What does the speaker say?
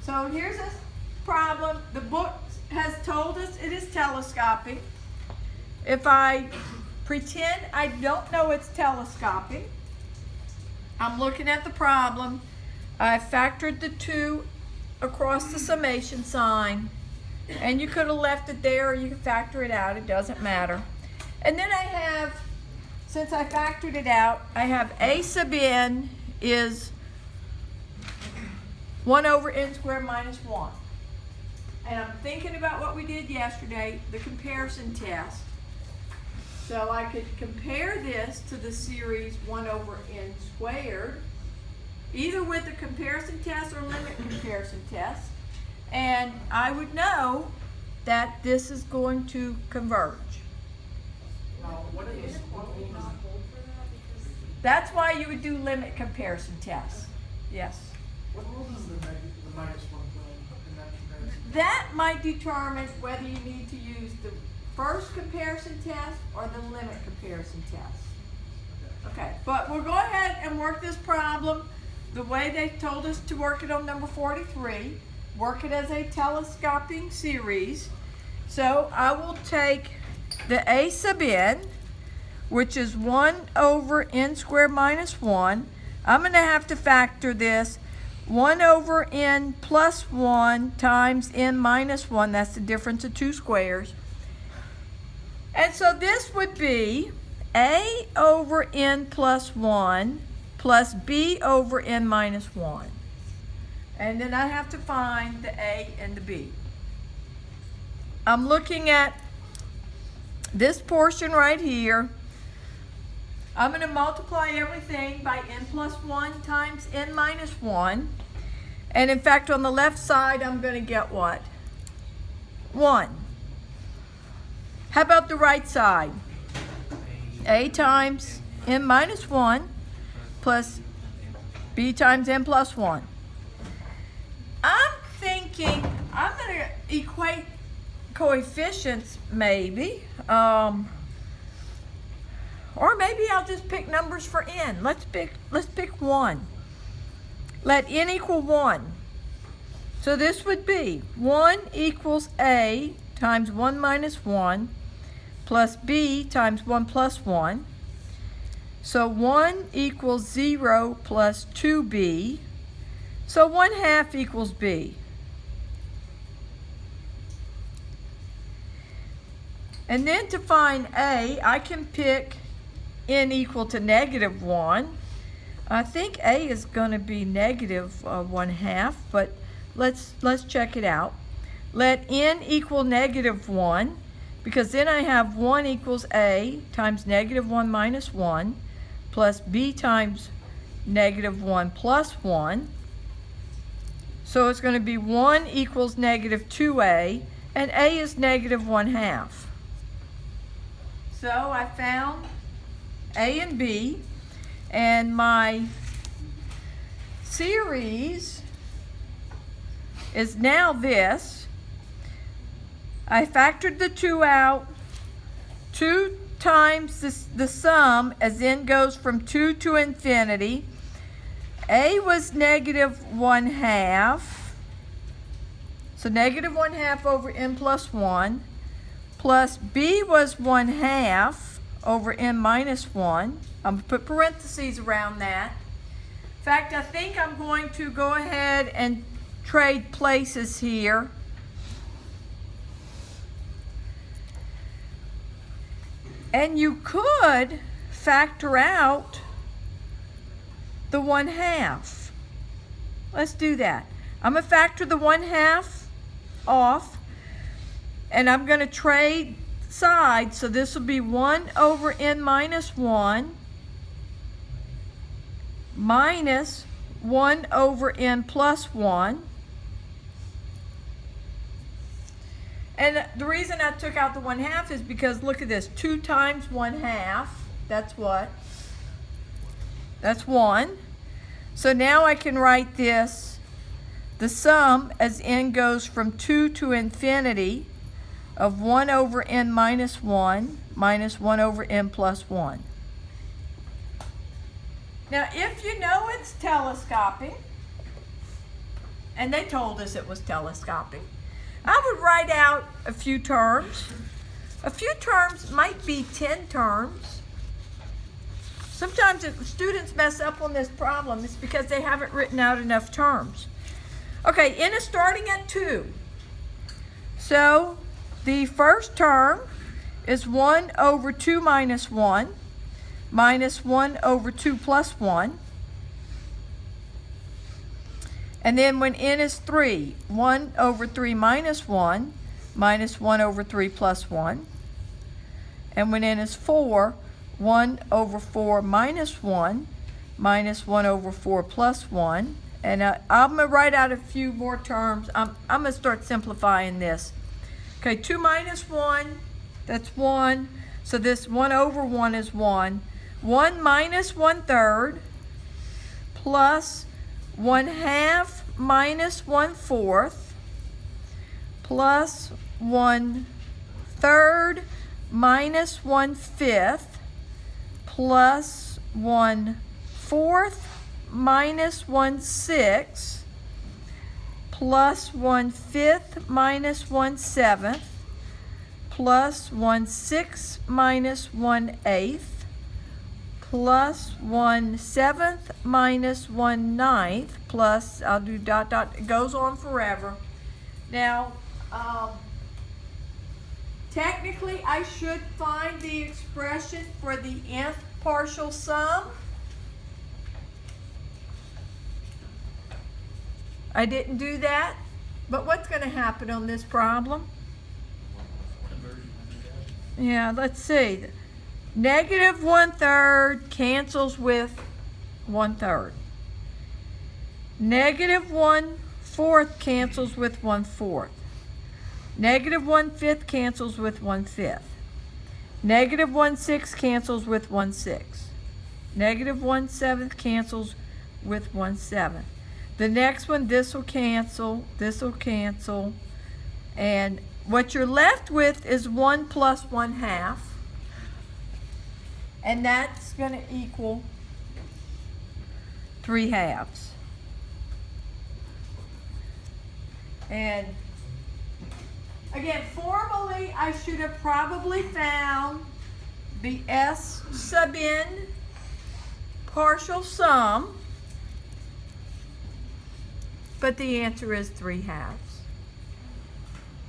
So here's a problem. The book has told us it is telescopic. If I pretend I don't know it's telescopic, I'm looking at the problem. I factored the 2 across the summation sign. And you could have left it there or you could factor it out. It doesn't matter. And then I have, since I factored it out, I have a sub n is 1 over n squared minus 1. And I'm thinking about what we did yesterday, the comparison test. So I could compare this to the series 1 over n squared, either with the comparison test or limit comparison test. And I would know that this is going to converge. That's why you would do limit comparison tests. Yes. What role does the minus 1 play in that comparison? That might determine whether you need to use the first comparison test or the limit comparison test. Okay, but we'll go ahead and work this problem the way they told us to work it on number 43. Work it as a telescoping series. So I will take the a sub n, which is 1 over n squared minus 1. I'm going to have to factor this 1 over n plus 1 times n minus 1. That's the difference of 2 squares. And so this would be a over n plus 1 plus b over n minus 1. And then I have to find the a and the b. I'm looking at this portion right here. I'm going to multiply everything by n plus 1 times n minus 1. And in fact, on the left side, I'm going to get what? 1. How about the right side? A times n minus 1 plus b times n plus 1. I'm thinking I'm going to equate coefficients maybe. Or maybe I'll just pick numbers for n. Let's pick 1. Let n equal 1. So this would be 1 equals a times 1 minus 1 plus b times 1 plus 1. So 1 equals 0 plus 2b. So 1/2 equals b. And then to find a, I can pick n equal to negative 1. I think a is going to be negative 1/2, but let's check it out. Let n equal negative 1, because then I have 1 equals a times negative 1 minus 1 plus b times negative 1 plus 1. So it's going to be 1 equals negative 2a, and a is negative 1/2. So I found a and b, and my series is now this. I factored the 2 out. 2 times the sum as n goes from 2 to infinity. A was negative 1/2. So negative 1/2 over n plus 1. Plus b was 1/2 over n minus 1. I'm going to put parentheses around that. In fact, I think I'm going to go ahead and trade places here. And you could factor out the 1/2. Let's do that. I'm going to factor the 1/2 off, and I'm going to trade sides. So this will be 1 over n minus 1 minus 1 over n plus 1. And the reason I took out the 1/2 is because look at this. 2 times 1/2, that's what? That's 1. So now I can write this, the sum as n goes from 2 to infinity of 1 over n minus 1 minus 1 over n plus 1. Now if you know it's telescoping, and they told us it was telescopic. I would write out a few terms. A few terms might be 10 terms. Sometimes if students mess up on this problem, it's because they haven't written out enough terms. Okay, n is starting at 2. So the first term is 1 over 2 minus 1, minus 1 over 2 plus 1. And then when n is 3, 1 over 3 minus 1, minus 1 over 3 plus 1. And when n is 4, 1 over 4 minus 1, minus 1 over 4 plus 1. And I'm going to write out a few more terms. I'm going to start simplifying this. Okay, 2 minus 1, that's 1. So this 1 over 1 is 1. 1 minus 1/3 plus 1/2 minus 1/4 plus 1/3 minus 1/5 plus 1/4 minus 1/6 plus 1/5 minus 1/7 plus 1/6 minus 1/8 plus 1/7 minus 1/9 plus, I'll do dot dot, it goes on forever. Now, technically I should find the expression for the nth partial sum. I didn't do that, but what's going to happen on this problem? Yeah, let's see. Negative 1/3 cancels with 1/3. Negative 1/4 cancels with 1/4. Negative 1/5 cancels with 1/5. Negative 1/6 cancels with 1/6. Negative 1/7 cancels with 1/7. The next one, this will cancel, and what you're left with is 1 plus 1/2, and that's going to equal 3/2. And again, formally, I should have probably found the S sub n partial sum, but the answer is 3/2.